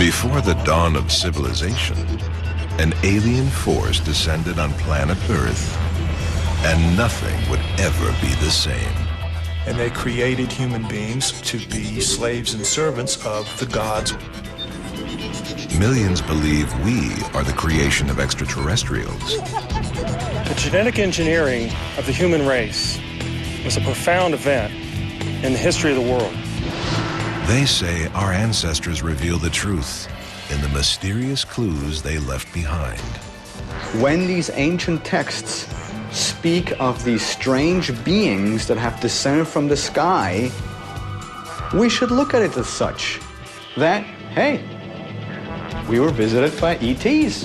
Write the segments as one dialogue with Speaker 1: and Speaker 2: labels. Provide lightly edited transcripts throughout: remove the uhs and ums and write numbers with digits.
Speaker 1: Before the dawn of civilization, an alien force descended on planet Earth, and nothing would ever be the same.
Speaker 2: And they created human beings to be slaves and servants of the gods.
Speaker 1: Millions believe we are the creation of extraterrestrials.
Speaker 3: The genetic engineering of the human race was a profound event in the history of the world.
Speaker 1: They say our ancestors reveal the truth in the mysterious clues they left behind.
Speaker 4: When these ancient texts speak of these strange beings that have descended from the sky, we should look at it as such, that, hey, we were visited by ETs.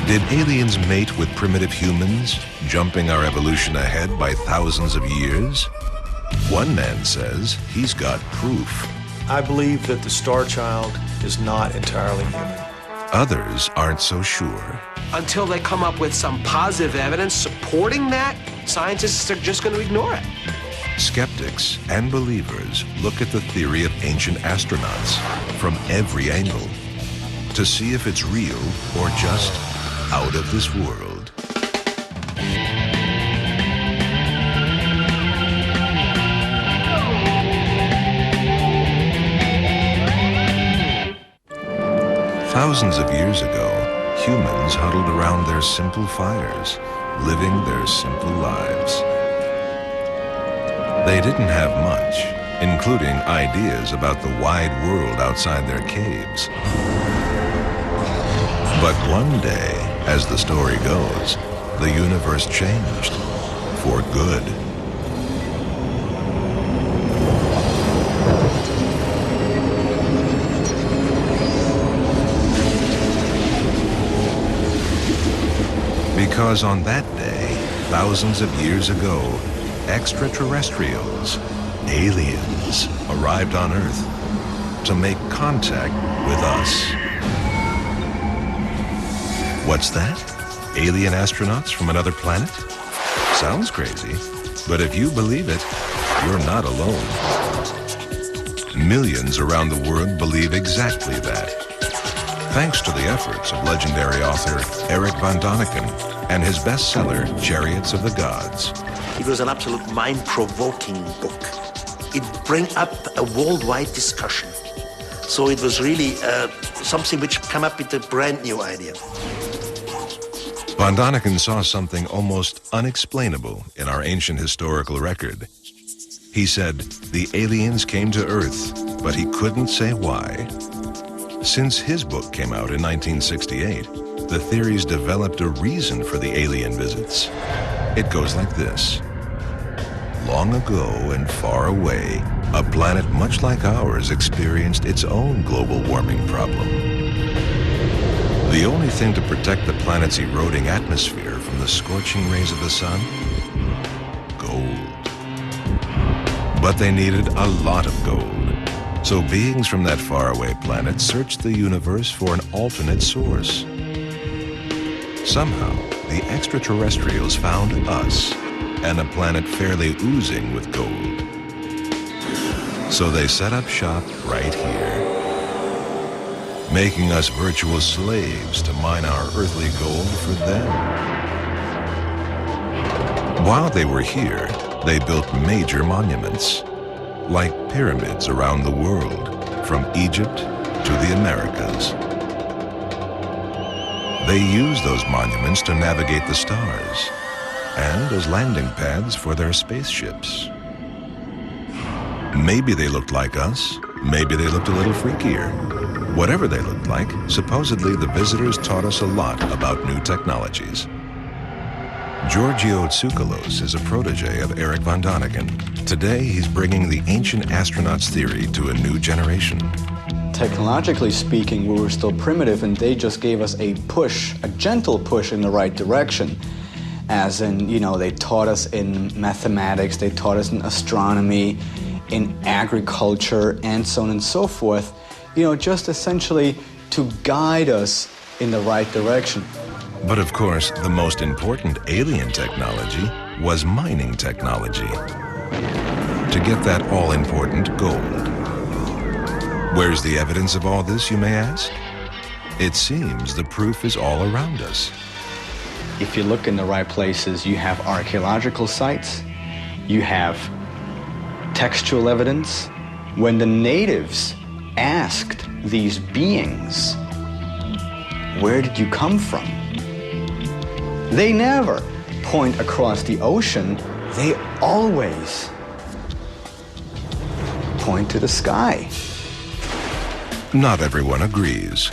Speaker 1: Did aliens mate with primitive humans, jumping our evolution ahead by thousands of years? One man says he's got proof.
Speaker 2: I believe that the Star Child is not entirely human.
Speaker 1: Others aren't so sure.
Speaker 5: Until they come up with some positive evidence supporting that, scientists are just going to ignore it.
Speaker 1: Skeptics and believers look at the theory of ancient astronauts from every angle to see if it's real or just out of this world. Thousands of years ago, humans huddled around their simple fires, living their simple lives. They didn't have much, including ideas about the wide world outside their caves. But one day, as the story goes, the universe changed for good. Because on that day, thousands of years ago, extraterrestrials, aliens, arrived on Earth to make contact with us. What's that? Alien astronauts from another planet? Sounds crazy, but if you believe it, you're not alone. Millions around the world believe exactly that, thanks to the efforts of legendary author Eric von Däniken and his bestseller, Chariots of the Gods.
Speaker 6: It was an absolute mind-provoking book. It brought up a worldwide discussion. So it was really something which came up with a brand new idea.
Speaker 1: Von Däniken saw something almost unexplainable in our ancient historical record. He said, the aliens came to Earth, but he couldn't say why. Since his book came out in 1968, the theories developed a reason for the alien visits. It goes like this. Long ago and far away, a planet much like ours experienced its own global warming problem. The only thing to protect the planet's eroding atmosphere from the scorching rays of the sun? Gold. But they needed a lot of gold. So beings from that faraway planet searched the universe for an alternate source. Somehow, the extraterrestrials found us and a planet fairly oozing with gold. So they set up shop right here, making us virtual slaves to mine our earthly gold for them. While they were here, they built major monuments, like pyramids around the world, from Egypt to the Americas. They used those monuments to navigate the stars and as landing pads for their spaceships. Maybe they looked like us, maybe they looked a little freakier. Whatever they looked like, supposedly the visitors taught us a lot about new technologies. Giorgio Tsoukalos is a protege of Eric von Däniken. Today, he's bringing the ancient astronauts theory to a new generation.
Speaker 4: Technologically speaking, we were still primitive, and they just gave us a push, a gentle push in the right direction. As in, you know, they taught us in mathematics, they taught us in astronomy, in agriculture, and so on and so forth. You know, just essentially to guide us in the right direction.
Speaker 1: But of course, the most important alien technology was mining technology. To get that all-important gold. Where's the evidence of all this, you may ask? It seems the proof is all around us.
Speaker 4: If you look in the right places, you have archaeological sites, you have textual evidence. When the natives asked these beings, where did you come from? They never point across the ocean. They always point to the sky.
Speaker 1: Not everyone agrees.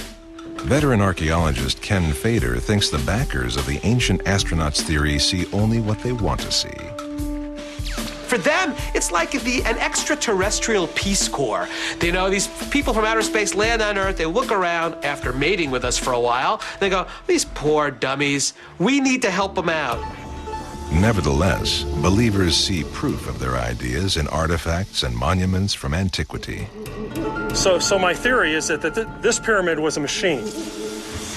Speaker 1: Veteran archaeologist Ken Fader thinks the backers of the ancient astronauts theory see only what they want to see.
Speaker 5: For them, it's like an extraterrestrial Peace Corps. You know, these people from outer space land on Earth, they look around after mating with us for a while, they go, these poor dummies, we need to help them out.
Speaker 1: Nevertheless, believers see proof of their ideas in artifacts and monuments from antiquity.
Speaker 3: So my theory is that this pyramid was a machine.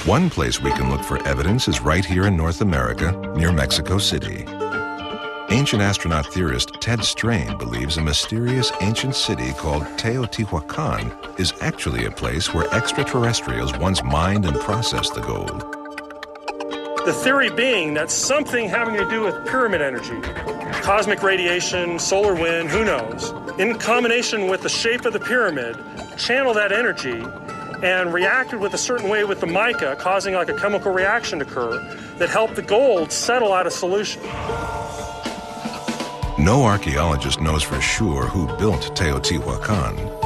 Speaker 1: One place we can look for evidence is right here in North America, near Mexico City. Ancient astronaut theorist Ted Strain believes a mysterious ancient city called Teotihuacan is actually a place where extraterrestrials once mined and processed the gold.
Speaker 3: The theory being that something having to do with pyramid energy, cosmic radiation, solar wind, who knows, in combination with the shape of the pyramid, channeled that energy and reacted with a certain way with the mica, causing like a chemical reaction to occur that helped the gold settle out of solution.
Speaker 1: No archaeologist knows for sure who built Teotihuacan.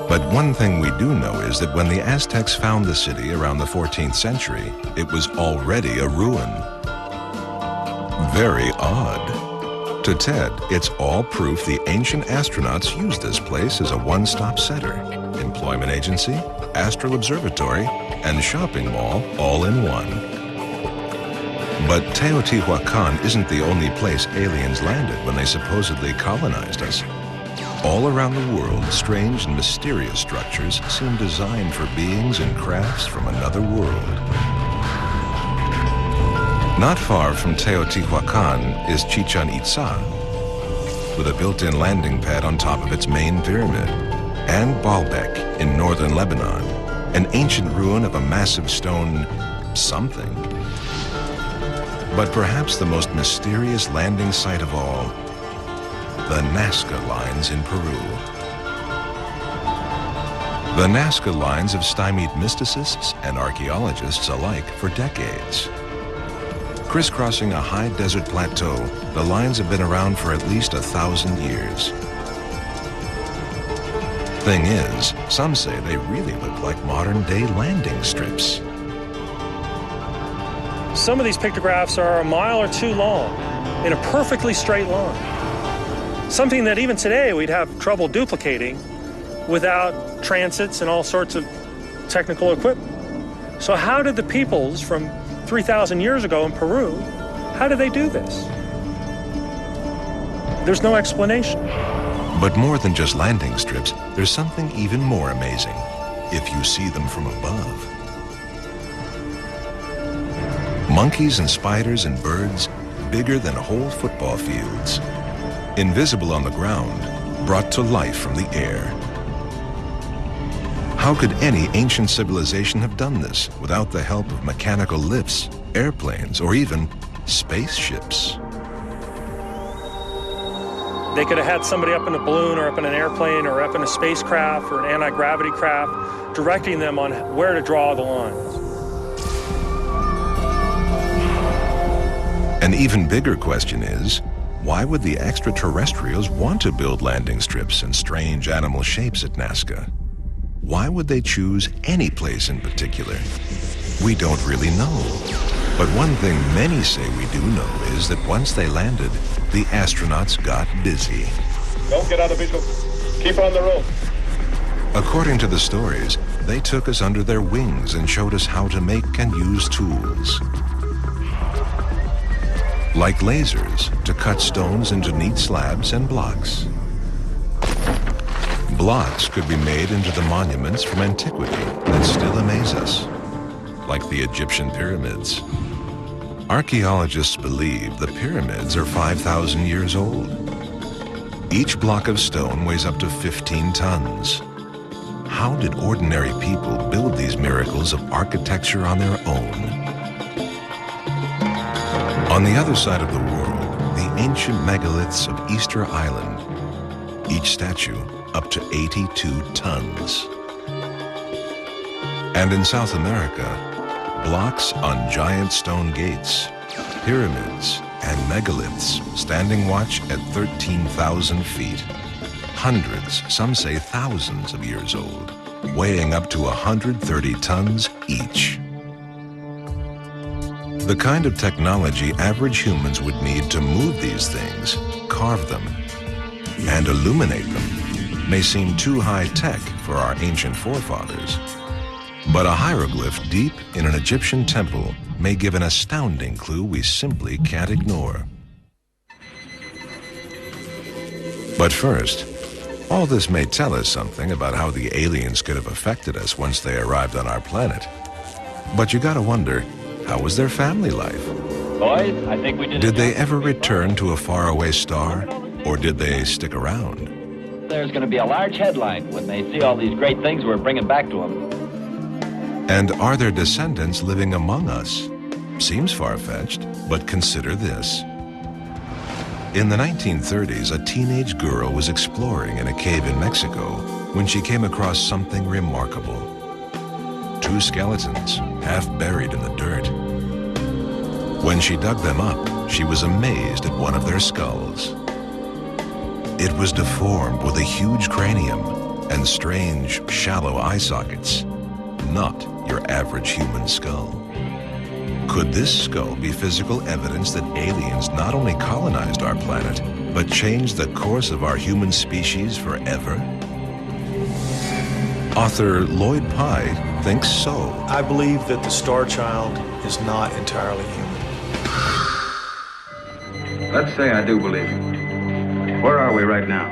Speaker 1: But one thing we do know is that when the Aztecs found the city around the 14th century, it was already a ruin. Very odd. To Ted, it's all proof the ancient astronauts used this place as a one-stop center, employment agency, astral observatory, and shopping mall all in one. But Teotihuacan isn't the only place aliens landed when they supposedly colonized us. All around the world, strange and mysterious structures seem designed for beings and crafts from another world. Not far from Teotihuacan is Chichen Itza, with a built-in landing pad on top of its main pyramid, and Baalbek in northern Lebanon, an ancient ruin of a massive stone something. But perhaps the most mysterious landing site of all, the Nazca Lines in Peru. The Nazca Lines have stymied mysticists and archaeologists alike for decades. Crisscrossing a high desert plateau, the lines have been around for at least 1,000 years. Thing is, some say they really look like modern-day landing strips.
Speaker 3: Some of these pictographs are a mile or two long in a perfectly straight line. Something that even today we'd have trouble duplicating without transits and all sorts of technical equipment. So how did the peoples from 3,000 years ago in Peru, how did they do this? There's no explanation.
Speaker 1: But more than just landing strips, there's something even more amazing if you see them from above. Monkeys and spiders and birds, bigger than whole football fields. Invisible on the ground, brought to life from the air. How could any ancient civilization have done this without the help of mechanical lifts, airplanes, or even spaceships?
Speaker 3: They could have had somebody up in a balloon or up in an airplane or up in a spacecraft or an anti-gravity craft directing them on where to draw the lines.
Speaker 1: An even bigger question is, why would the extraterrestrials want to build landing strips and strange animal shapes at Nazca? Why would they choose any place in particular? We don't really know. But one thing many say we do know is that once they landed, the astronauts got busy.
Speaker 7: Don't get out of visual. Keep on the road.
Speaker 1: According to the stories, they took us under their wings and showed us how to make and use tools. Like lasers to cut stones into neat slabs and blocks. Blocks could be made into the monuments from antiquity that still amaze us, like the Egyptian pyramids. Archaeologists believe the pyramids are 5,000 years old. Each block of stone weighs up to 15 tons. how did ordinary people build these miracles of architecture on their own? On the other side of the world, the ancient megaliths of Easter Island, each statue up to 82 tons. And in South America, blocks on giant stone gates, pyramids, and megaliths standing watch at 13,000 feet. Hundreds, some say thousands of years old, weighing up to 130 tons each. The kind of technology average humans would need to move these things, carve them, and illuminate them may seem too high-tech for our ancient forefathers. But a hieroglyph deep in an Egyptian temple may give an astounding clue we simply can't ignore. But first, all this may tell us something about how the aliens could have affected us once they arrived on our planet. But you gotta wonder, how was their family life?
Speaker 8: Boys, I think we
Speaker 1: Did they ever return to a faraway star, or did they stick around?
Speaker 8: There's going to be a large headline when they see all these great things we're bringing back to them.
Speaker 1: And are their descendants living among us? Seems far-fetched, but consider this. In the 1930s, a teenage girl was exploring in a cave in Mexico when she came across something remarkable. 2 skeletons, half buried in the dirt. When she dug them up, she was amazed at one of their skulls. It was deformed with a huge cranium and strange, shallow eye sockets. Not your average human skull. Could this skull be physical evidence that aliens not only colonized our planet, but changed the course of our human species forever? Author Lloyd Pye thinks so.
Speaker 2: I believe that the Star Child is not entirely human.
Speaker 9: Let's say I do believe it. Where are we right now?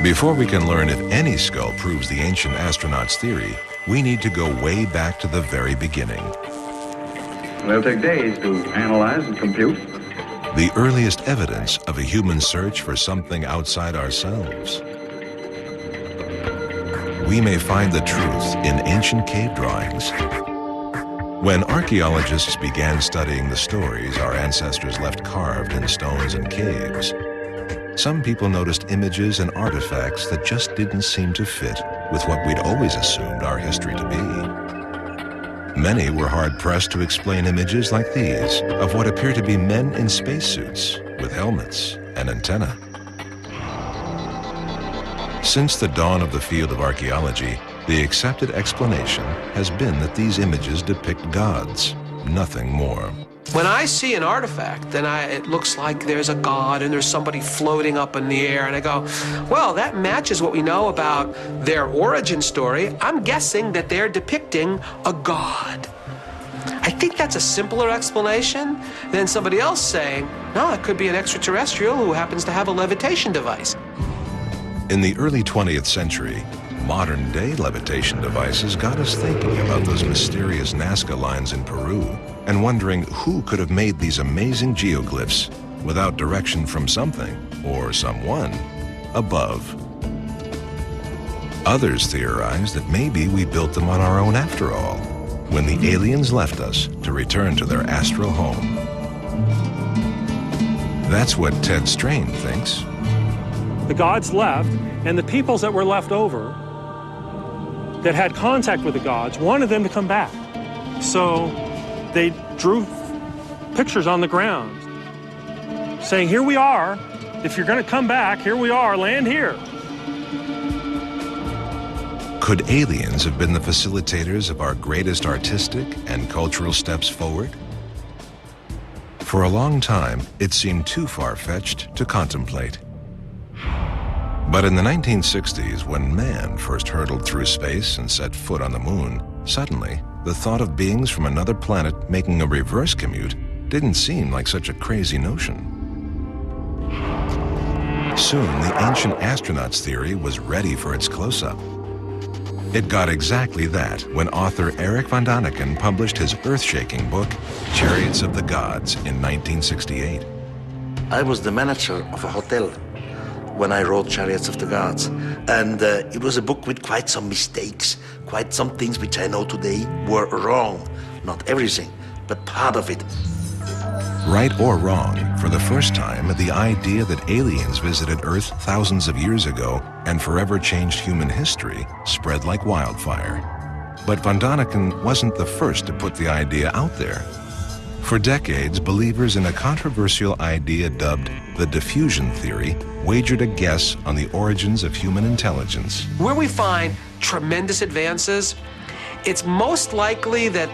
Speaker 1: Before we can learn if any skull proves the ancient astronauts' theory, we need to go way back to the very beginning.
Speaker 9: It'll take days to analyze and compute.
Speaker 1: The earliest evidence of a human search for something outside ourselves. We may find the truth in ancient cave drawings. When archaeologists began studying the stories our ancestors left carved in stones and caves, some people noticed images and artifacts that just didn't seem to fit with what we'd always assumed our history to be. Many were hard-pressed to explain images like these of what appear to be men in spacesuits with helmets and antennae. Since the dawn of the field of archaeology, the accepted explanation has been that these images depict gods, nothing more.
Speaker 5: When I see an artifact, then it looks like there's a god and there's somebody floating up in the air, and I go, well, that matches what we know about their origin story. I'm guessing that they're depicting a god. I think that's a simpler explanation than somebody else saying, no, it could be an extraterrestrial who happens to have a levitation device.
Speaker 1: In the early 20th century, modern-day levitation devices got us thinking about those mysterious Nazca lines in Peru and wondering who could have made these amazing geoglyphs without direction from something, or someone, above. Others theorized that maybe we built them on our own after all, when the aliens left us to return to their astral home. That's what Ted Strain thinks.
Speaker 3: The gods left, and the peoples that were left over that had contact with the gods wanted them to come back. So they drew pictures on the ground saying, here we are. If you're going to come back, here we are, land here.
Speaker 1: Could aliens have been the facilitators of our greatest artistic and cultural steps forward? For a long time, it seemed too far-fetched to contemplate. But in the 1960s, when man first hurtled through space and set foot on the moon, suddenly, the thought of beings from another planet making a reverse commute didn't seem like such a crazy notion. Soon, the ancient astronauts theory was ready for its close-up. It got exactly that when author Eric von Daniken published his earth-shaking book, Chariots of the Gods, in 1968.
Speaker 6: I was the manager of a hotel when I wrote Chariots of the Gods. And it was a book with quite some mistakes, quite some things which I know today were wrong. Not everything, but part of it.
Speaker 1: Right or wrong, for the first time, the idea that aliens visited Earth thousands of years ago and forever changed human history spread like wildfire. But Van Daniken wasn't the first to put the idea out there. For decades, believers in a controversial idea dubbed the diffusion theory wagered a guess on the origins of human intelligence.
Speaker 5: Where we find tremendous advances, it's most likely that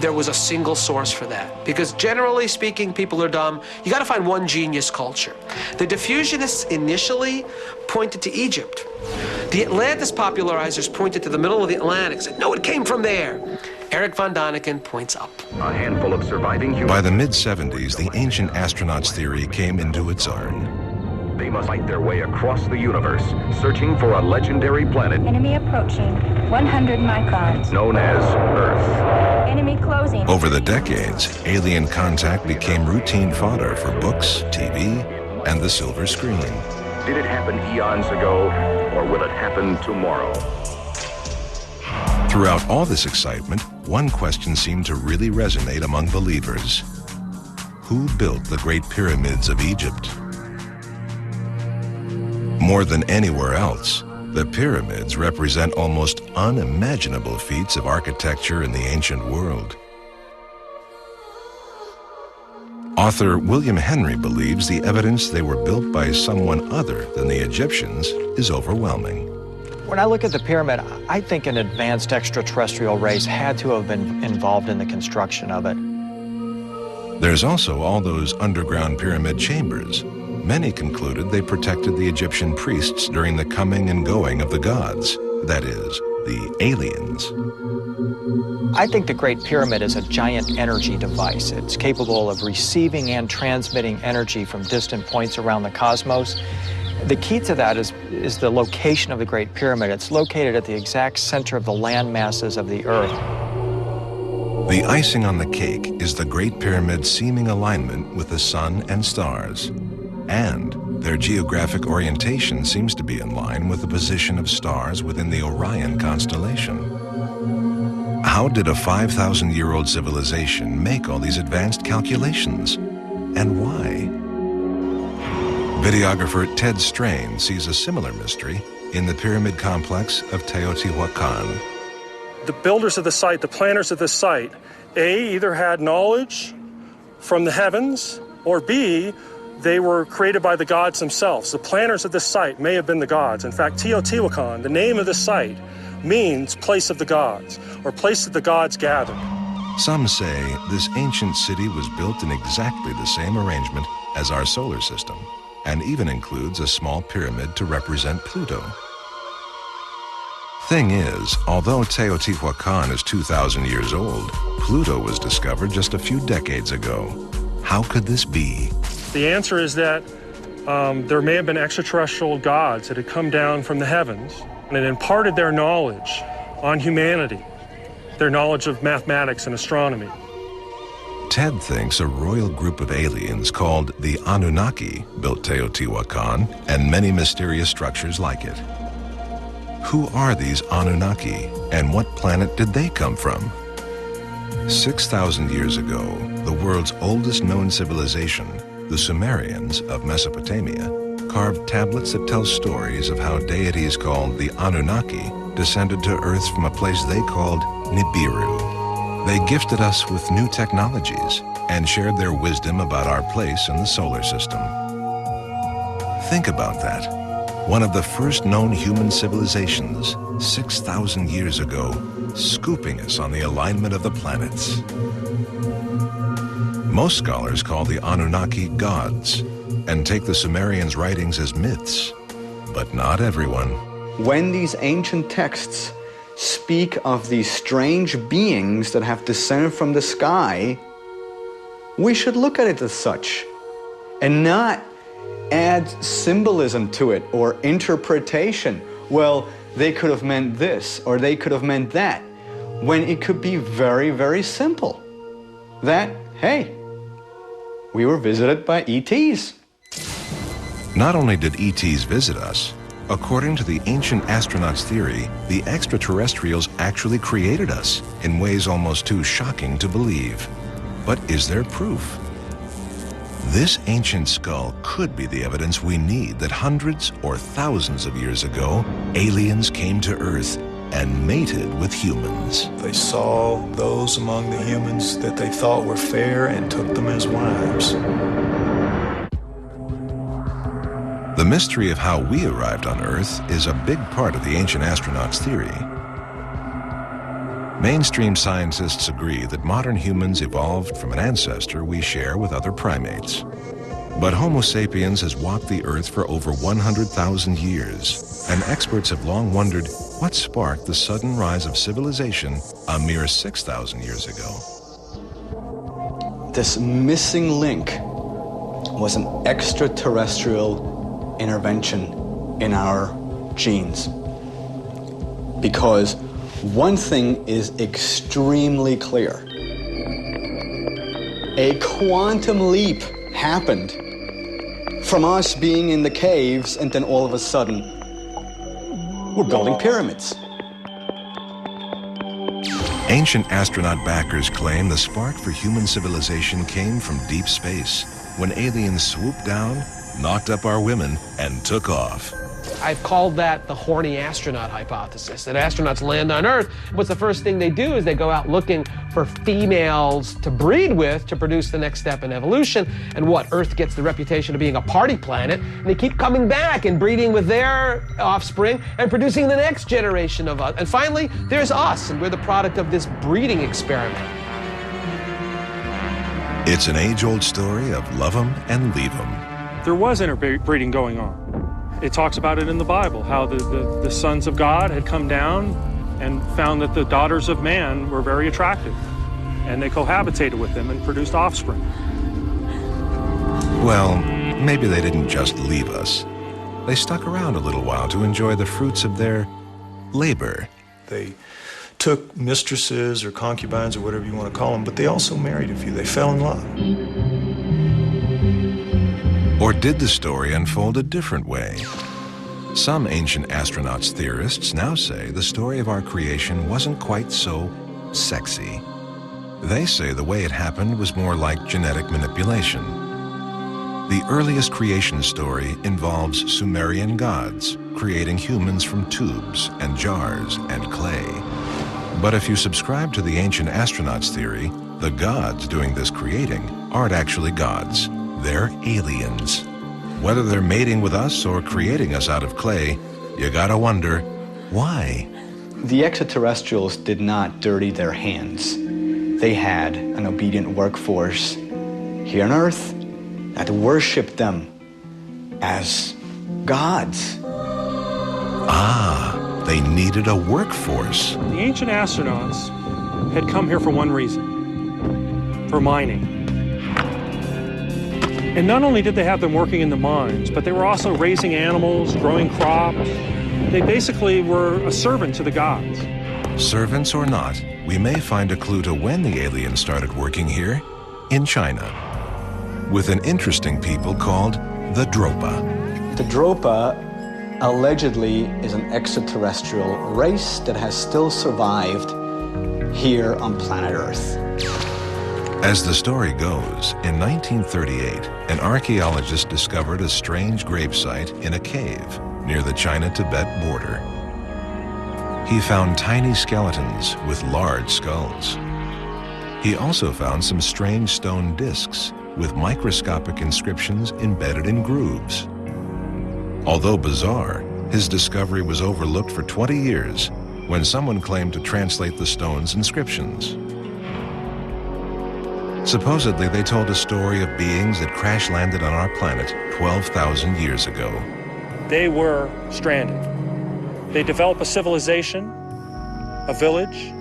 Speaker 5: there was a single source for that. Because generally speaking, people are dumb. You got to find one genius culture. The diffusionists initially pointed to Egypt. The Atlantis popularizers pointed to the middle of the Atlantic, said, no, it came from there. Eric Van Daniken points up.
Speaker 10: A handful of surviving humans.
Speaker 1: By the mid-70s, the ancient astronauts theory came into its own.
Speaker 10: They must fight their way across the universe, searching for a legendary planet.
Speaker 11: Enemy approaching, 100 microns.
Speaker 10: Known as Earth.
Speaker 11: Enemy closing.
Speaker 1: Over the decades, alien contact became routine fodder for books, TV, and the silver screen.
Speaker 10: Did it happen eons ago, or will it happen tomorrow?
Speaker 1: Throughout all this excitement, one question seemed to really resonate among believers. Who built the Great Pyramids of Egypt? More than anywhere else, the pyramids represent almost unimaginable feats of architecture in the ancient world. Author William Henry believes the evidence they were built by someone other than the Egyptians is overwhelming.
Speaker 12: When I look at the pyramid, I think an advanced extraterrestrial race had to have been involved in the construction of it.
Speaker 1: There's also all those underground pyramid chambers. Many concluded they protected the Egyptian priests during the coming and going of the gods, that is, the aliens.
Speaker 12: I think the Great Pyramid is a giant energy device. It's capable of receiving and transmitting energy from distant points around the cosmos. The key to that is the location of the Great Pyramid. It's located at the exact center of the land masses of the Earth.
Speaker 1: The icing on the cake is the Great Pyramid's seeming alignment with the sun and stars. And their geographic orientation seems to be in line with the position of stars within the Orion constellation. How did a 5,000-year-old civilization make all these advanced calculations? And why? Videographer Ted Strain sees a similar mystery in the pyramid complex of Teotihuacan.
Speaker 3: The builders of the site, the planners of this site, A, either had knowledge from the heavens, or B, they were created by the gods themselves. The planners of this site may have been the gods. In fact, Teotihuacan, the name of this site, means place of the gods, or place that the gods gathered.
Speaker 1: Some say this ancient city was built in exactly the same arrangement as our solar system, and even includes a small pyramid to represent Pluto. Thing is, although Teotihuacan is 2,000 years old, Pluto was discovered just a few decades ago. How could this be?
Speaker 3: The answer is that there may have been extraterrestrial gods that had come down from the heavens and had imparted their knowledge on humanity, their knowledge of mathematics and astronomy.
Speaker 1: Ted thinks a royal group of aliens called the Anunnaki built Teotihuacan and many mysterious structures like it. Who are these Anunnaki, and what planet did they come from? 6,000 years ago, the world's oldest known civilization, the Sumerians of Mesopotamia, carved tablets that tell stories of how deities called the Anunnaki descended to Earth from a place they called Nibiru. They gifted us with new technologies and shared their wisdom about our place in the solar system. Think about that. One of the first known human civilizations, 6,000 years ago, scooping us on the alignment of the planets. Most scholars call the Anunnaki gods and take the Sumerians' writings as myths, but not everyone.
Speaker 4: When these ancient texts speak of these strange beings that have descended from the sky, we should look at it as such and not add symbolism to it or interpretation. Well, they could have meant this or they could have meant that, when it could be very, very simple. That, hey, we were visited by ETs.
Speaker 1: Not only did ETs visit us, according to the ancient astronauts' theory, the extraterrestrials actually created us in ways almost too shocking to believe. But is there proof? This ancient skull could be the evidence we need that hundreds or thousands of years ago, aliens came to Earth and mated with humans.
Speaker 2: They saw those among the humans that they thought were fair and took them as wives.
Speaker 1: The mystery of how we arrived on Earth is a big part of the ancient astronauts' theory. Mainstream scientists agree that modern humans evolved from an ancestor we share with other primates. But Homo sapiens has walked the Earth for over 100,000 years, and experts have long wondered what sparked the sudden rise of civilization a mere 6,000 years ago.
Speaker 4: This missing link was an extraterrestrial intervention in our genes. Because one thing is extremely clear. A quantum leap happened from us being in the caves, and then all of a sudden, we're building pyramids.
Speaker 1: Ancient astronaut backers claim the spark for human civilization came from deep space, when aliens swooped down, knocked up our women, and took off.
Speaker 5: I've called that the horny astronaut hypothesis, that astronauts land on Earth. What's the first thing they do is they go out looking for females to breed with to produce the next step in evolution. And what? Earth gets the reputation of being a party planet, and they keep coming back and breeding with their offspring and producing the next generation of us. And finally, there's us, and we're the product of this breeding experiment.
Speaker 1: It's an age-old story of love 'em and leave 'em.
Speaker 3: There was interbreeding going on. It talks about it in the Bible, how the sons of God had come down and found that the daughters of man were very attractive, and they cohabitated with them and produced offspring.
Speaker 1: Well, maybe they didn't just leave us. They stuck around a little while to enjoy the fruits of their labor.
Speaker 2: They took mistresses or concubines or whatever you want to call them, but they also married a few. They fell in love.
Speaker 1: Or did the story unfold a different way? Some ancient astronauts theorists now say the story of our creation wasn't quite so sexy. They say the way it happened was more like genetic manipulation. The earliest creation story involves Sumerian gods creating humans from tubes and jars and clay. But if you subscribe to the ancient astronauts theory, the gods doing this creating aren't actually gods. They're aliens. Whether they're mating with us or creating us out of clay, you gotta wonder, why?
Speaker 4: The extraterrestrials did not dirty their hands. They had an obedient workforce here on Earth that worshiped them as gods.
Speaker 1: Ah, they needed a workforce.
Speaker 3: The ancient astronauts had come here for one reason, for mining. And not only did they have them working in the mines, but they were also raising animals, growing crops. They basically were a servant to the gods.
Speaker 1: Servants or not, we may find a clue to when the aliens started working here, in China, with an interesting people called the Dropa.
Speaker 4: The Dropa allegedly is an extraterrestrial race that has still survived here on planet Earth.
Speaker 1: As the story goes, in 1938, an archaeologist discovered a strange gravesite in a cave near the China-Tibet border. He found tiny skeletons with large skulls. He also found some strange stone discs with microscopic inscriptions embedded in grooves. Although bizarre, his discovery was overlooked for 20 years when someone claimed to translate the stone's inscriptions. Supposedly, they told a story of beings that crash-landed on our planet 12,000 years ago.
Speaker 3: They were stranded. They developed a civilization, a village,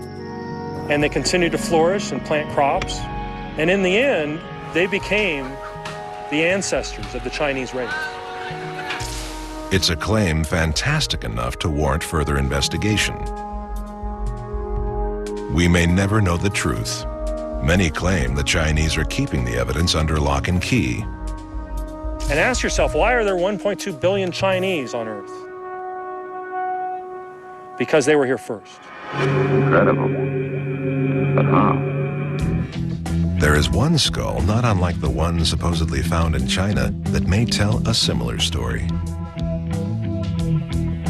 Speaker 3: and they continued to flourish and plant crops. And in the end, they became the ancestors of the Chinese race.
Speaker 1: It's a claim fantastic enough to warrant further investigation. We may never know the truth. Many claim the Chinese are keeping the evidence under lock and key.
Speaker 3: And ask yourself, why are there 1.2 billion Chinese on Earth? Because they were here first.
Speaker 9: Incredible. But how?
Speaker 1: There is one skull, not unlike the one supposedly found in China, that may tell a similar story.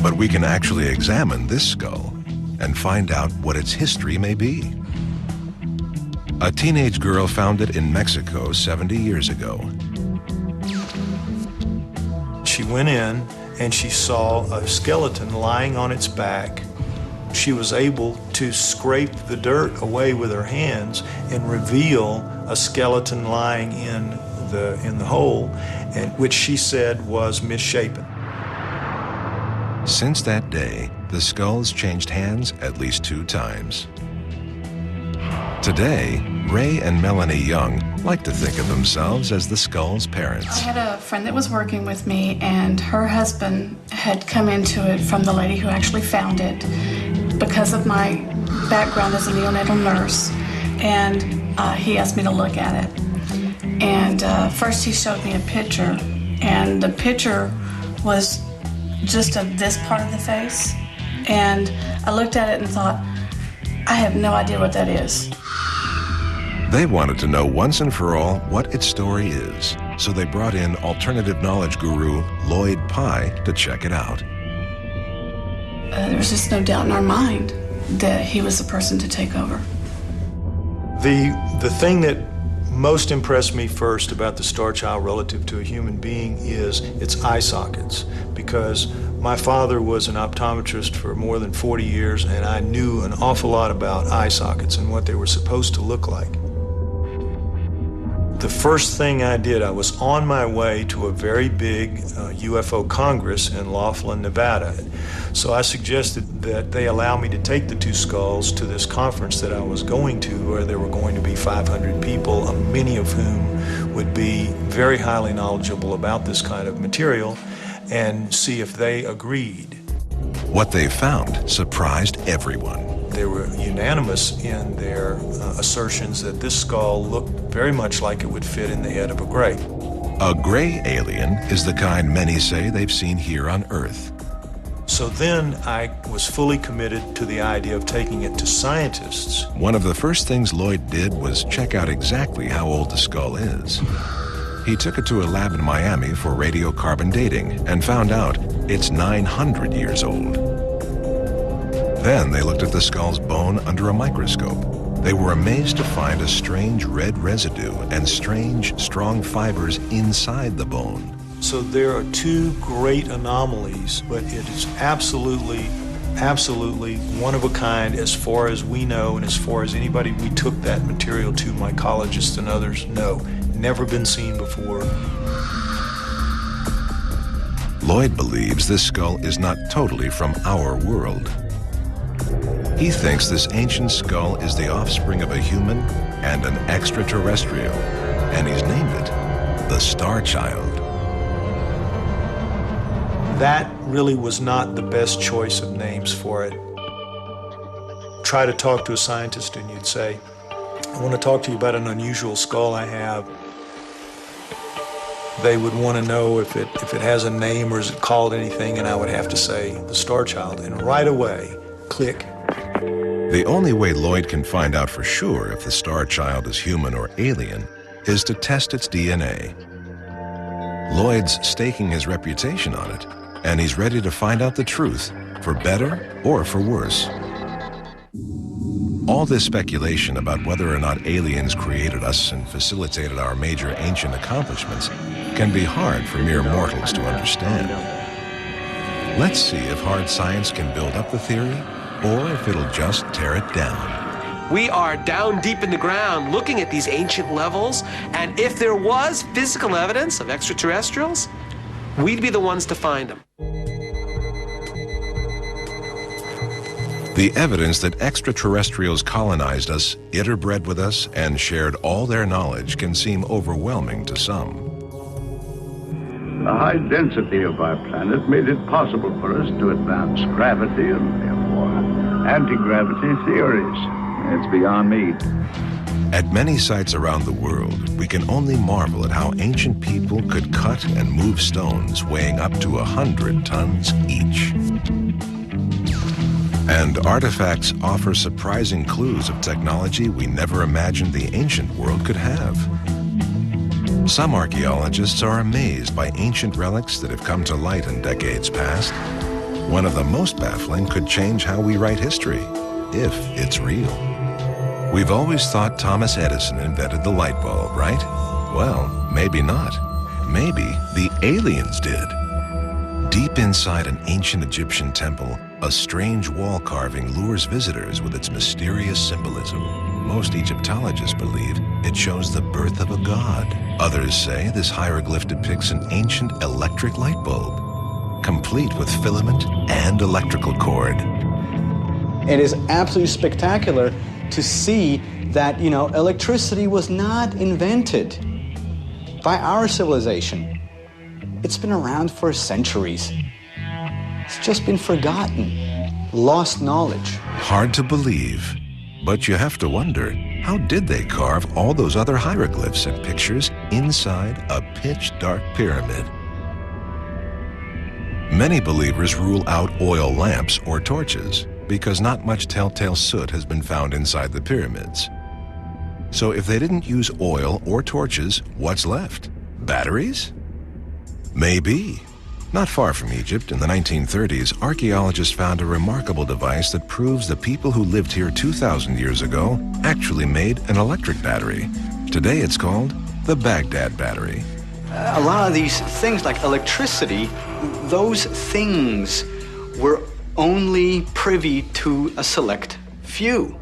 Speaker 1: But we can actually examine this skull and find out what its history may be. A teenage girl found it in Mexico 70 years ago.
Speaker 2: She went in and she saw a skeleton lying on its back. She was able to scrape the dirt away with her hands and reveal a skeleton lying in the hole, and which she said was misshapen.
Speaker 1: Since that day, the skull's changed hands at least 2 times. Today, Ray and Melanie Young like to think of themselves as the skull's parents.
Speaker 13: I had a friend that was working with me, and her husband had come into it from the lady who actually found it because of my background as a neonatal nurse, and he asked me to look at it. And first he showed me a picture, and the picture was just of this part of the face, and I looked at it and thought, I have no idea what that is.
Speaker 1: They wanted to know once and for all what its story is, so they brought in alternative knowledge guru Lloyd Pye to check it out.
Speaker 13: There was just no doubt in our mind that he was the person to take over.
Speaker 2: The thing that most impressed me first about the Star Child relative to a human being is its eye sockets, because my father was an optometrist for more than 40 years, and I knew an awful lot about eye sockets and what they were supposed to look like. The first thing I did, I was on my way to a very big UFO Congress in Laughlin, Nevada. So I suggested that they allow me to take the 2 skulls to this conference that I was going to, where there were going to be 500 people, many of whom would be very highly knowledgeable about this kind of material, and see if they agreed.
Speaker 1: What they found surprised everyone.
Speaker 2: They were unanimous in their assertions that this skull looked very much like it would fit in the head of a gray.
Speaker 1: A gray alien is the kind many say they've seen here on Earth.
Speaker 2: So then I was fully committed to the idea of taking it to scientists.
Speaker 1: One of the first things Lloyd did was check out exactly how old the skull is. He took it to a lab in Miami for radiocarbon dating and found out it's 900 years old. Then they looked at the skull's bone under a microscope. They were amazed to find a strange red residue and strange, strong fibers inside the bone.
Speaker 2: So there are 2 great anomalies, but it is absolutely one of a kind as far as we know, and as far as anybody we took that material to, mycologists and others, know. Never been seen before.
Speaker 1: Lloyd believes this skull is not totally from our world. He thinks this ancient skull is the offspring of a human and an extraterrestrial, and he's named it the Star Child.
Speaker 2: That really was not the best choice of names for it. Try to talk to a scientist and you'd say, I want to talk to you about an unusual skull I have. They would want to know if it has a name or is it called anything, and I would have to say the Star Child, and right away, click.
Speaker 1: The only way Lloyd can find out for sure if the Star Child is human or alien is to test its DNA. Lloyd's staking his reputation on it, and he's ready to find out the truth, for better or for worse. All this speculation about whether or not aliens created us and facilitated our major ancient accomplishments can be hard for mere mortals to understand. Let's see if hard science can build up the theory, or if it'll just tear it down.
Speaker 5: We are down deep in the ground looking at these ancient levels, and if there was physical evidence of extraterrestrials, we'd be the ones to find them.
Speaker 1: The evidence that extraterrestrials colonized us, interbred with us, and shared all their knowledge can seem overwhelming to some.
Speaker 9: The high density of our planet made it possible for us to advance gravity and therefore anti-gravity theories. It's beyond me.
Speaker 1: At many sites around the world, we can only marvel at how ancient people could cut and move stones weighing up to 100 tons each. And artifacts offer surprising clues of technology we never imagined the ancient world could have. Some archaeologists are amazed by ancient relics that have come to light in decades past. One of the most baffling could change how we write history, if it's real. We've always thought Thomas Edison invented the light bulb, right? Well, maybe not. Maybe the aliens did. Deep inside an ancient Egyptian temple, a strange wall carving lures visitors with its mysterious symbolism. Most Egyptologists believe it shows the birth of a god. Others say this hieroglyph depicts an ancient electric light bulb, complete with filament and electrical cord.
Speaker 4: It is absolutely spectacular to see that, electricity was not invented by our civilization. It's been around for centuries. It's just been forgotten, lost knowledge.
Speaker 1: Hard to believe, but you have to wonder, how did they carve all those other hieroglyphs and pictures inside a pitch-dark pyramid? Many believers rule out oil lamps or torches because not much telltale soot has been found inside the pyramids. So if they didn't use oil or torches, what's left? Batteries? Maybe. Not far from Egypt, in the 1930s, archaeologists found a remarkable device that proves the people who lived here 2,000 years ago actually made an electric battery. Today it's called the Baghdad battery.
Speaker 4: A lot of these things like electricity, those things were only privy to a select few.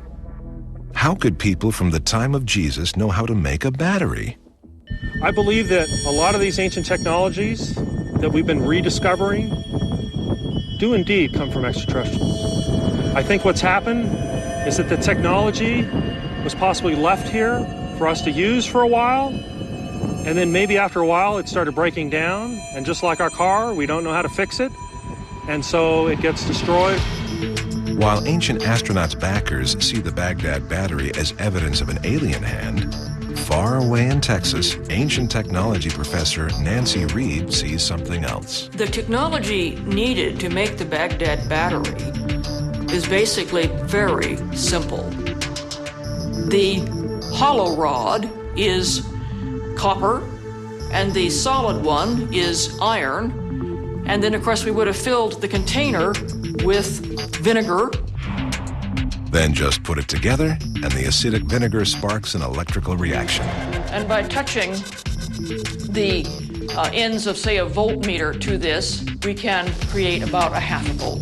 Speaker 1: How could people from the time of Jesus know how to make a battery?
Speaker 3: I believe that a lot of these ancient technologies that we've been rediscovering do indeed come from extraterrestrials. I think what's happened is that the technology was possibly left here for us to use for a while, and then maybe after a while it started breaking down, and just like our car, we don't know how to fix it, and so it gets destroyed.
Speaker 1: While ancient astronauts' backers see the Baghdad battery as evidence of an alien hand, far away in Texas, ancient technology professor Nancy Reed sees something else.
Speaker 14: The technology needed to make the Baghdad battery is basically very simple. The hollow rod is copper, and the solid one is iron. And then, of course, we would have filled the container with vinegar.
Speaker 1: Then just put it together, and the acidic vinegar sparks an electrical reaction.
Speaker 14: And by touching the ends of, say, a voltmeter to this, we can create about a half a volt.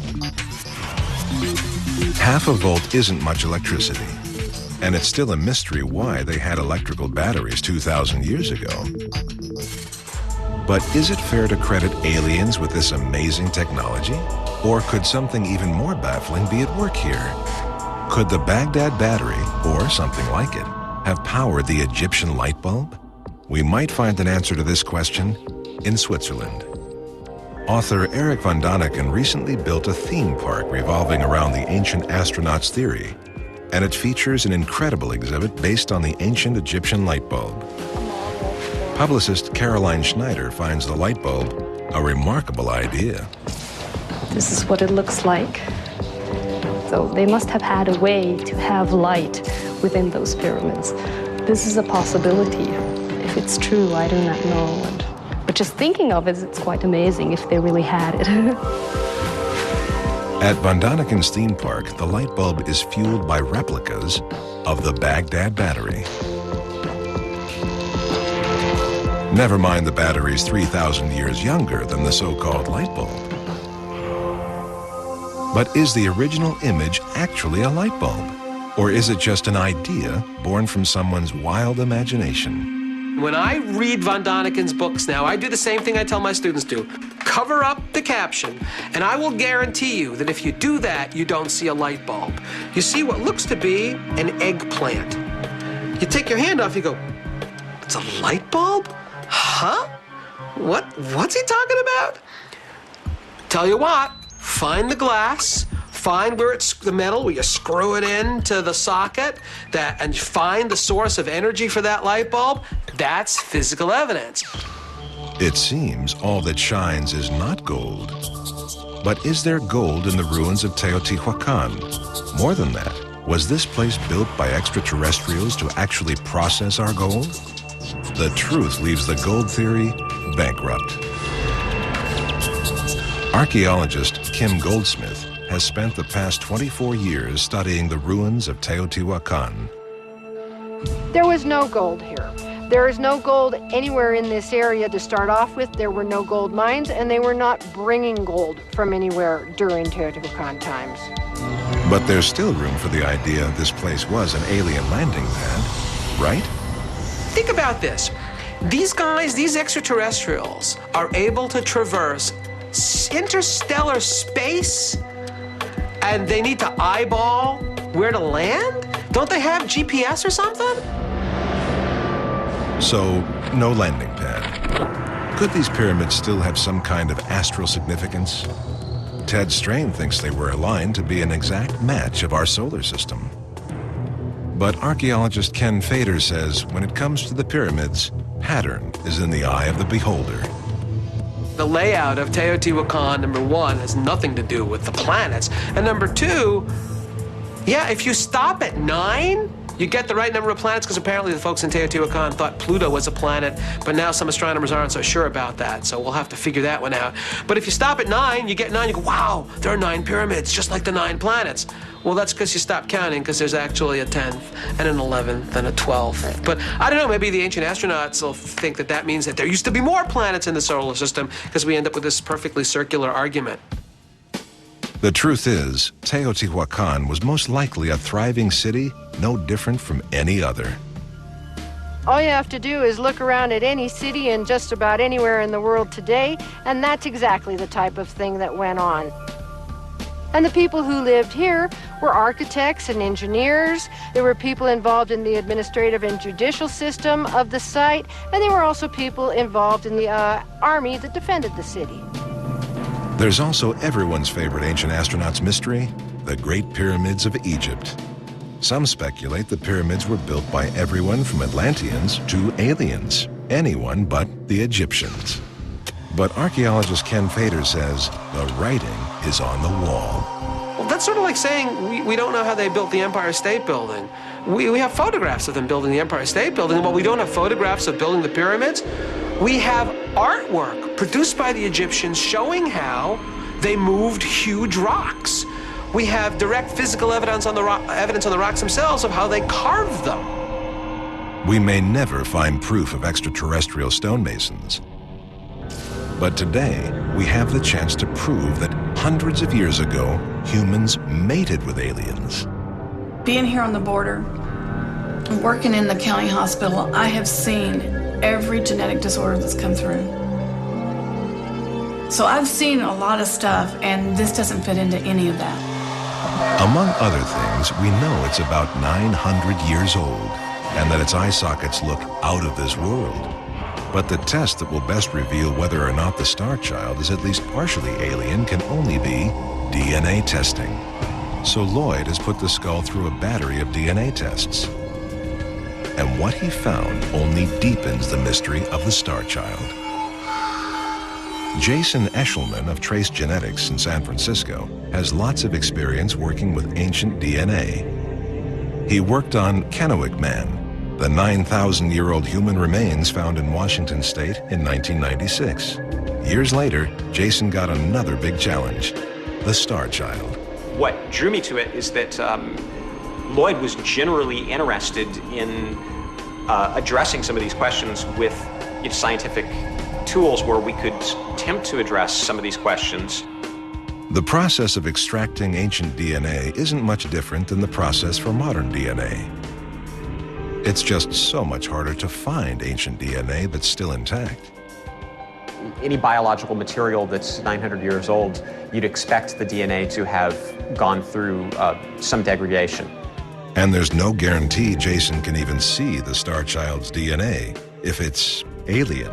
Speaker 1: Half a volt isn't much electricity, and it's still a mystery why they had electrical batteries 2,000 years ago. But is it fair to credit aliens with this amazing technology? Or could something even more baffling be at work here? Could the Baghdad battery, or something like it, have powered the Egyptian light bulb? We might find an answer to this question in Switzerland. Author Eric von Daniken recently built a theme park revolving around the ancient astronauts theory, and it features an incredible exhibit based on the ancient Egyptian light bulb. Publicist Caroline Schneider finds the light bulb a remarkable idea.
Speaker 15: This is what it looks like. So they must have had a way to have light within those pyramids. This is a possibility. If it's true, I do not know. But just thinking of it, it's quite amazing if they really had it.
Speaker 1: At von Daniken's theme park, the light bulb is fueled by replicas of the Baghdad battery. Never mind the battery's 3,000 years younger than the so-called light bulb. But is the original image actually a light bulb? Or is it just an idea born from someone's wild imagination?
Speaker 5: When I read von Daniken's books now, I do the same thing I tell my students to. Cover up the caption, and I will guarantee you that if you do that, you don't see a light bulb. You see what looks to be an eggplant. You take your hand off, you go, it's a light bulb? Huh? What's he talking about? Tell you what, find the glass, find where it's the metal, where you screw it into the socket, and find the source of energy for that light bulb, that's physical evidence.
Speaker 1: It seems all that shines is not gold. But is there gold in the ruins of Teotihuacan? More than that, was this place built by extraterrestrials to actually process our gold? The truth leaves the gold theory bankrupt. Archaeologist Kim Goldsmith has spent the past 24 years studying the ruins of Teotihuacan.
Speaker 16: There was no gold here. There is no gold anywhere in this area to start off with. There were no gold mines, and they were not bringing gold from anywhere during Teotihuacan times.
Speaker 1: But there's still room for the idea this place was an alien landing pad, right?
Speaker 5: Think about this. These guys, these extraterrestrials, are able to traverse interstellar space, and they need to eyeball where to land? Don't they have GPS or something?
Speaker 1: So, no landing pad. Could these pyramids still have some kind of astral significance? Ted Strain thinks they were aligned to be an exact match of our solar system. But archaeologist Ken Fader says when it comes to the pyramids, pattern is in the eye of the beholder.
Speaker 5: The layout of Teotihuacan, number one, has nothing to do with the planets. And number two, yeah, if you stop at 9, you get the right number of planets, because apparently the folks in Teotihuacan thought Pluto was a planet, but now some astronomers aren't so sure about that, so we'll have to figure that one out. But if you stop at 9, you get 9, you go, wow, there are 9 pyramids, just like the 9 planets. Well, that's because you stop counting, because there's actually a 10th and an 11th and a 12th. But I don't know, maybe the ancient astronauts will think that that means that there used to be more planets in the solar system, because we end up with this perfectly circular argument.
Speaker 1: The truth is, Teotihuacan was most likely a thriving city, no different from any other.
Speaker 16: All you have to do is look around at any city and just about anywhere in the world today, and that's exactly the type of thing that went on. And the people who lived here were architects and engineers. There were people involved in the administrative and judicial system of the site, and there were also people involved in the army that defended the city.
Speaker 1: There's also everyone's favorite ancient astronauts mystery, the Great Pyramids of Egypt. Some speculate the pyramids were built by everyone from Atlanteans to aliens, anyone but the Egyptians. But archaeologist Ken Fader says the writing is on the wall.
Speaker 5: Well, that's sort of like saying we don't know how they built the Empire State Building. We have photographs of them building the Empire State Building, but we don't have photographs of building the pyramids. We have artwork produced by the Egyptians showing how they moved huge rocks. We have direct physical evidence on the rocks themselves of how they carved them.
Speaker 1: We may never find proof of extraterrestrial stonemasons. But today, we have the chance to prove that hundreds of years ago, humans mated with aliens.
Speaker 13: Being here on the border, working in the county hospital, I have seen every genetic disorder that's come through. So I've seen a lot of stuff, and this doesn't fit into any of that.
Speaker 1: Among other things, we know it's about 900 years old, and that its eye sockets look out of this world. But the test that will best reveal whether or not the star child is at least partially alien can only be DNA testing. So Lloyd has put the skull through a battery of DNA tests. And what he found only deepens the mystery of the star child. Jason Eshelman of Trace Genetics in San Francisco has lots of experience working with ancient DNA. He worked on Kennewick Man, the 9,000-year-old human remains found in Washington state in 1996. Years later, Jason got another big challenge, the star child.
Speaker 17: What drew me to it is that Lloyd was generally interested in addressing some of these questions with scientific tools where we could attempt to address some of these questions.
Speaker 1: The process of extracting ancient DNA isn't much different than the process for modern DNA. It's just so much harder to find ancient DNA that's still intact.
Speaker 17: Any biological material that's 900 years old, you'd expect the DNA to have gone through some degradation.
Speaker 1: And there's no guarantee Jason can even see the star child's DNA if it's alien.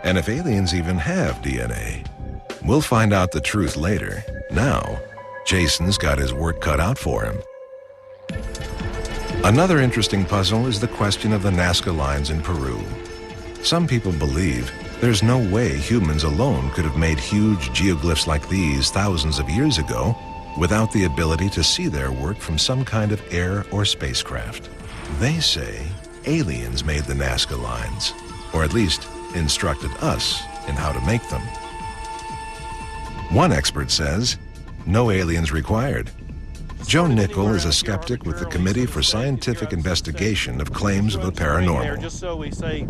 Speaker 1: And if aliens even have DNA. We'll find out the truth later. Now, Jason's got his work cut out for him. Another interesting puzzle is the question of the Nazca lines in Peru. Some people believe there's no way humans alone could have made huge geoglyphs like these thousands of years ago without the ability to see their work from some kind of air or spacecraft. They say aliens made the Nazca lines, or at least instructed us in how to make them. One expert says, no aliens required. Joe Nickel is a skeptic with the Committee for Scientific Investigation of Claims of the Paranormal.
Speaker 18: Just so we say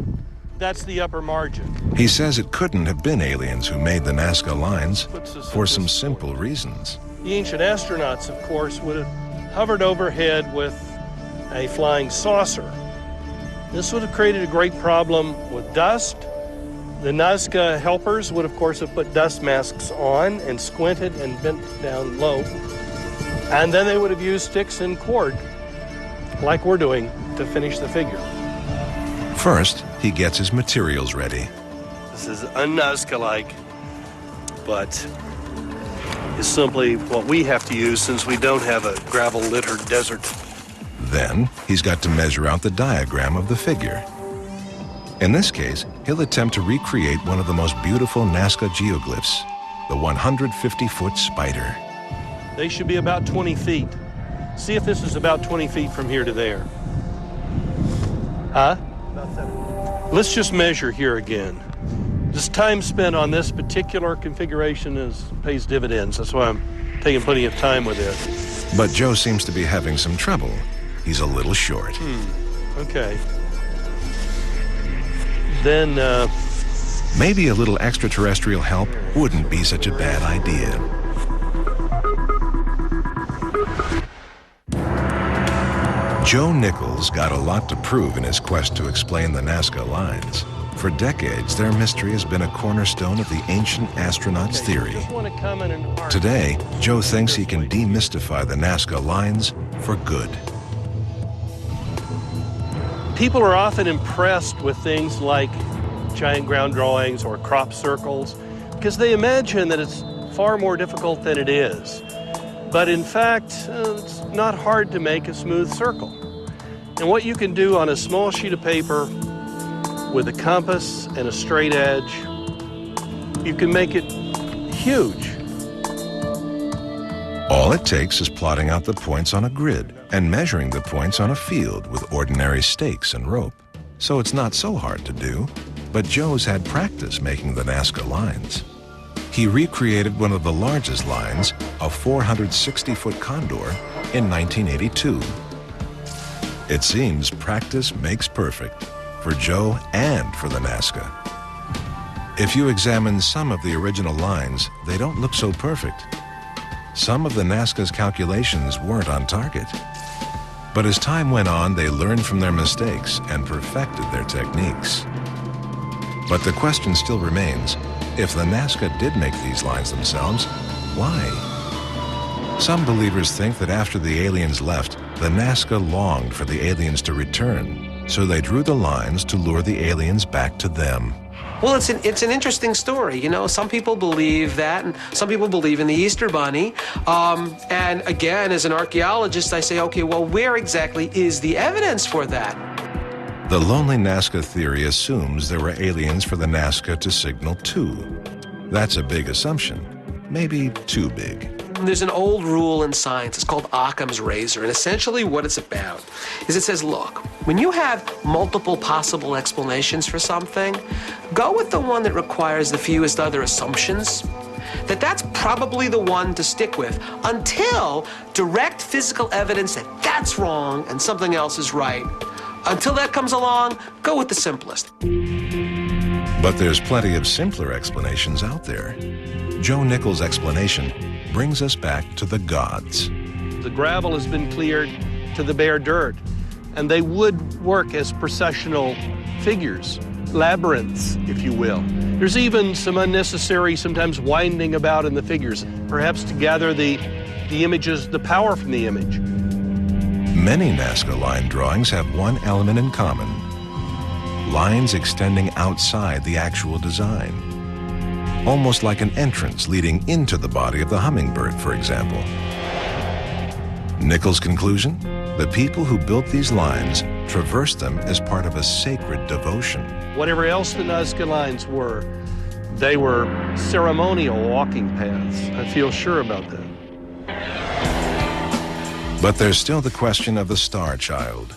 Speaker 18: that's the upper margin.
Speaker 1: He says it couldn't have been aliens who made the Nazca lines for some simple reasons.
Speaker 18: The ancient astronauts, of course, would have hovered overhead with a flying saucer. This would have created a great problem with dust. The Nazca helpers would, of course, have put dust masks on and squinted and bent down low. And then they would have used sticks and cord, like we're doing, to finish the figure.
Speaker 1: First, he gets his materials ready.
Speaker 18: This is un-Nazca-like, but it's simply what we have to use since we don't have a gravel-littered desert.
Speaker 1: Then, he's got to measure out the diagram of the figure. In this case, he'll attempt to recreate one of the most beautiful Nazca geoglyphs, the 150-foot spider.
Speaker 18: They should be about 20 feet. See if this is about 20 feet from here to there. Huh? About 7. Let's just measure here again. This time spent on this particular configuration pays dividends. That's why I'm taking plenty of time with it.
Speaker 1: But Joe seems to be having some trouble. He's a little short.
Speaker 18: Okay. Then,
Speaker 1: maybe a little extraterrestrial help wouldn't be such a bad idea. Joe Nichols got a lot to prove in his quest to explain the Nazca lines. For decades, their mystery has been a cornerstone of the ancient astronauts' theory. Today, Joe thinks he can demystify the Nazca lines for good.
Speaker 18: People are often impressed with things like giant ground drawings or crop circles because they imagine that it's far more difficult than it is. But in fact, it's not hard to make a smooth circle. And what you can do on a small sheet of paper with a compass and a straight edge, you can make it huge.
Speaker 1: All it takes is plotting out the points on a grid and measuring the points on a field with ordinary stakes and rope. So it's not so hard to do, but Joe's had practice making the Nazca lines. He recreated one of the largest lines, a 460-foot condor, in 1982. It seems practice makes perfect for Joe and for the Nazca. If you examine some of the original lines, they don't look so perfect. Some of the Nazca's calculations weren't on target. But as time went on, they learned from their mistakes and perfected their techniques. But the question still remains, if the Nazca did make these lines themselves, why? Some believers think that after the aliens left, the Nazca longed for the aliens to return, so they drew the lines to lure the aliens back to them.
Speaker 5: Well, it's an interesting story. You know, some people believe that, and some people believe in the Easter Bunny. And again, as an archaeologist, I say, okay, well, where exactly is the evidence for that?
Speaker 1: The Lonely Nazca theory assumes there were aliens for the Nazca to signal to. That's a big assumption, maybe too big.
Speaker 5: There's an old rule in science, it's called Occam's razor, and essentially what it's about is it says, look, when you have multiple possible explanations for something, go with the one that requires the fewest other assumptions. That's probably the one to stick with until direct physical evidence that that's wrong and something else is right. Until that comes along, go with the simplest.
Speaker 1: But there's plenty of simpler explanations out there. Joe Nichols' explanation brings us back to the gods.
Speaker 18: The gravel has been cleared to the bare dirt, and they would work as processional figures, labyrinths, if you will. There's even some unnecessary, sometimes winding about in the figures, perhaps to gather the images, the power from the image.
Speaker 1: Many Nazca line drawings have one element in common: lines extending outside the actual design. almost like an entrance leading into the body of the hummingbird, for example. Nichols' conclusion? The people who built these lines traversed them as part of a sacred devotion.
Speaker 18: Whatever else the Nazca lines were, they were ceremonial walking paths. I feel sure about that.
Speaker 1: But there's still the question of the Star Child.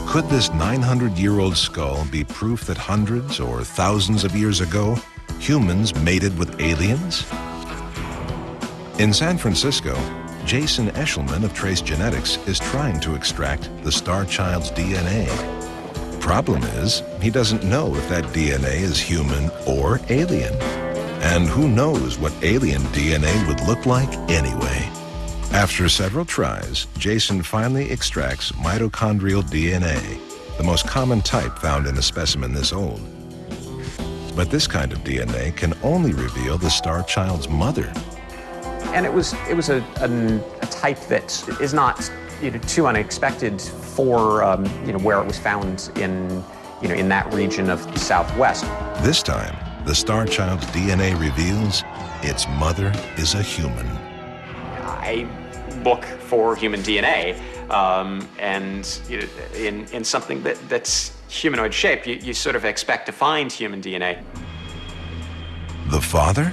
Speaker 1: Could this 900-year-old skull be proof that hundreds or thousands of years ago, humans mated with aliens? In San Francisco, Jason Eshelman of Trace Genetics is trying to extract the Star Child's DNA. Problem is, he doesn't know if that DNA is human or alien. And who knows what alien DNA would look like anyway. After several tries, Jason finally extracts mitochondrial DNA, the most common type found in a specimen this old. But this kind of DNA can only reveal the Star Child's mother.
Speaker 17: And it was a type that is not too unexpected for where it was found in that region of the Southwest.
Speaker 1: This time, the Star Child's DNA reveals its mother is a human.
Speaker 17: I look for human DNA, and in something that's humanoid shape, you sort of expect to find human DNA.
Speaker 1: The father?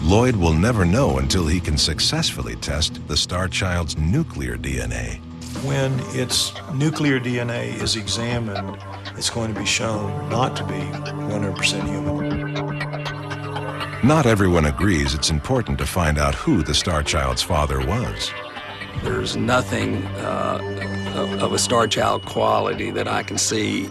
Speaker 1: Lloyd will never know until he can successfully test the Star Child's nuclear DNA.
Speaker 2: When its nuclear DNA is examined, it's going to be shown not to be 100% human.
Speaker 1: Not everyone agrees it's important to find out who the Star Child's father was.
Speaker 19: There's nothing of a Star Child quality that I can see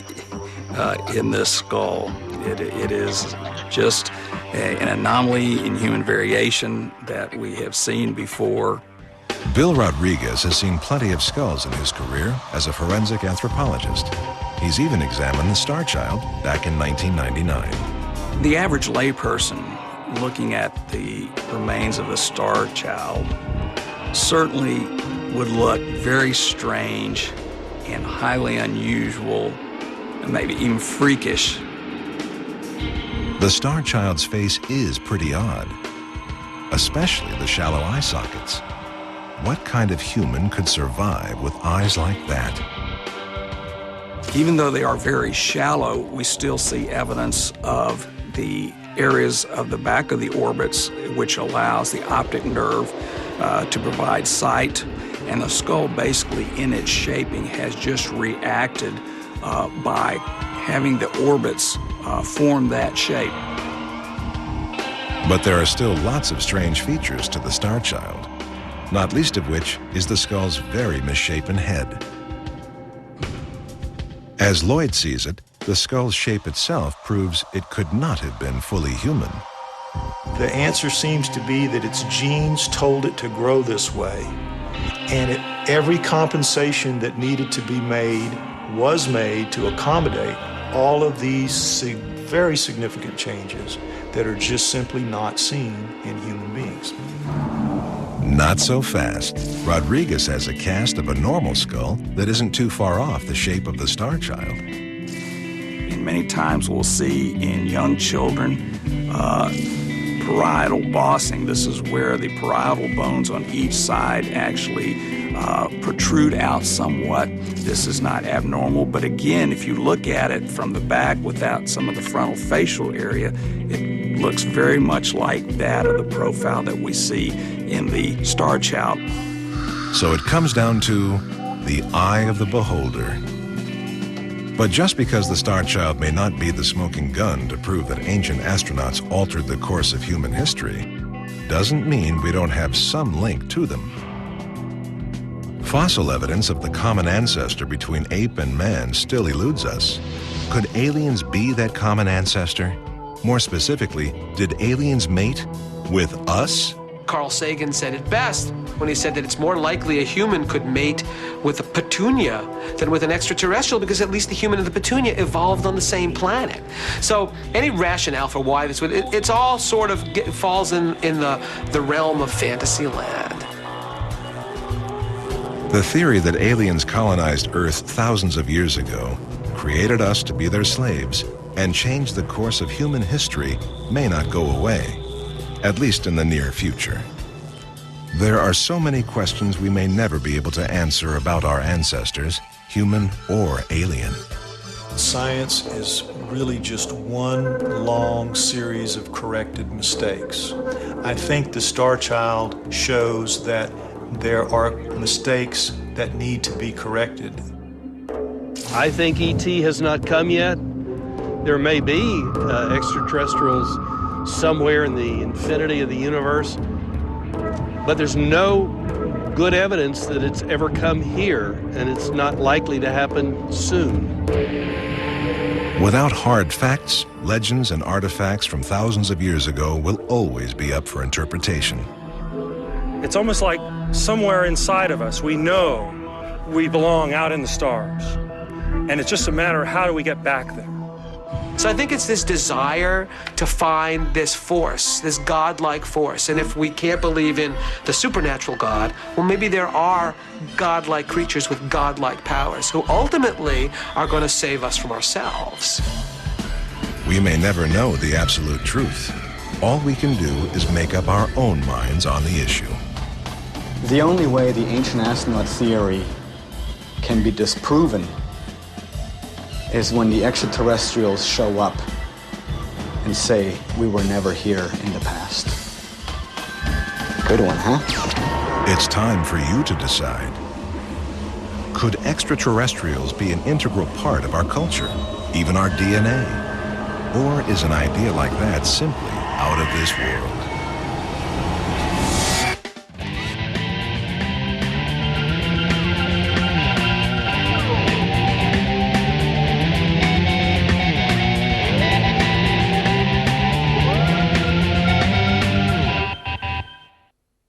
Speaker 19: in this skull. It is just an anomaly in human variation that we have seen before.
Speaker 1: Bill Rodriguez has seen plenty of skulls in his career as a forensic anthropologist. He's even examined the Star Child back in 1999.
Speaker 19: The average layperson looking at the remains of the Star Child certainly would look very strange and highly unusual, and maybe even freakish.
Speaker 1: The Star Child's face is pretty odd, especially the shallow eye sockets. What kind of human could survive with eyes like that?
Speaker 19: Even though they are very shallow, we still see evidence of the areas of the back of the orbits, which allows the optic nerve to provide sight, and the skull basically in its shaping has just reacted by having the orbits form that shape.
Speaker 1: But there are still lots of strange features to the Star Child, not least of which is the skull's very misshapen head. As Lloyd sees it, the skull's shape itself proves it could not have been fully human.
Speaker 2: The answer seems to be that its genes told it to grow this way, and every compensation that needed to be made was made to accommodate all of these very significant changes that are just simply not seen in human beings.
Speaker 1: Not so fast. Rodriguez has a cast of a normal skull that isn't too far off the shape of the Star Child.
Speaker 19: And many times we'll see in young children parietal bossing. This is where the parietal bones on each side actually protrude out somewhat. This is not abnormal, but again, if you look at it from the back without some of the frontal facial area, it looks very much like that of the profile that we see in the Star Child.
Speaker 1: So it comes down to the eye of the beholder. But just because the Star Child may not be the smoking gun to prove that ancient astronauts altered the course of human history, doesn't mean we don't have some link to them. Fossil evidence of the common ancestor between ape and man still eludes us. Could aliens be that common ancestor? More specifically, did aliens mate with us?
Speaker 5: Carl Sagan said it best when he said that it's more likely a human could mate with a petunia than with an extraterrestrial, because at least the human and the petunia evolved on the same planet. So any rationale for why this would, it's all sort of falls in the realm of fantasy land.
Speaker 1: The theory that aliens colonized Earth thousands of years ago, created us to be their slaves, and change the course of human history may not go away, at least in the near future. There are so many questions we may never be able to answer about our ancestors, human or alien.
Speaker 2: Science is really just one long series of corrected mistakes. I think the Star Child shows that there are mistakes that need to be corrected.
Speaker 18: I think E.T. has not come yet. There may be extraterrestrials somewhere in the infinity of the universe, but there's no good evidence that it's ever come here, and it's not likely to happen soon.
Speaker 1: Without hard facts, legends and artifacts from thousands of years ago will always be up for interpretation.
Speaker 3: It's almost like somewhere inside of us, we know we belong out in the stars. And it's just a matter of how do we get back there.
Speaker 5: So I think it's this desire to find this force, this godlike force. And if we can't believe in the supernatural God, well, maybe there are godlike creatures with godlike powers who ultimately are going to save us from ourselves.
Speaker 1: We may never know the absolute truth. All we can do is make up our own minds on the issue.
Speaker 4: The only way the ancient astronaut theory can be disproven is when the extraterrestrials show up and say, we were never here in the past. Good one, huh?
Speaker 1: It's time for you to decide. Could extraterrestrials be an integral part of our culture, even our DNA? Or is an idea like that simply out of this world?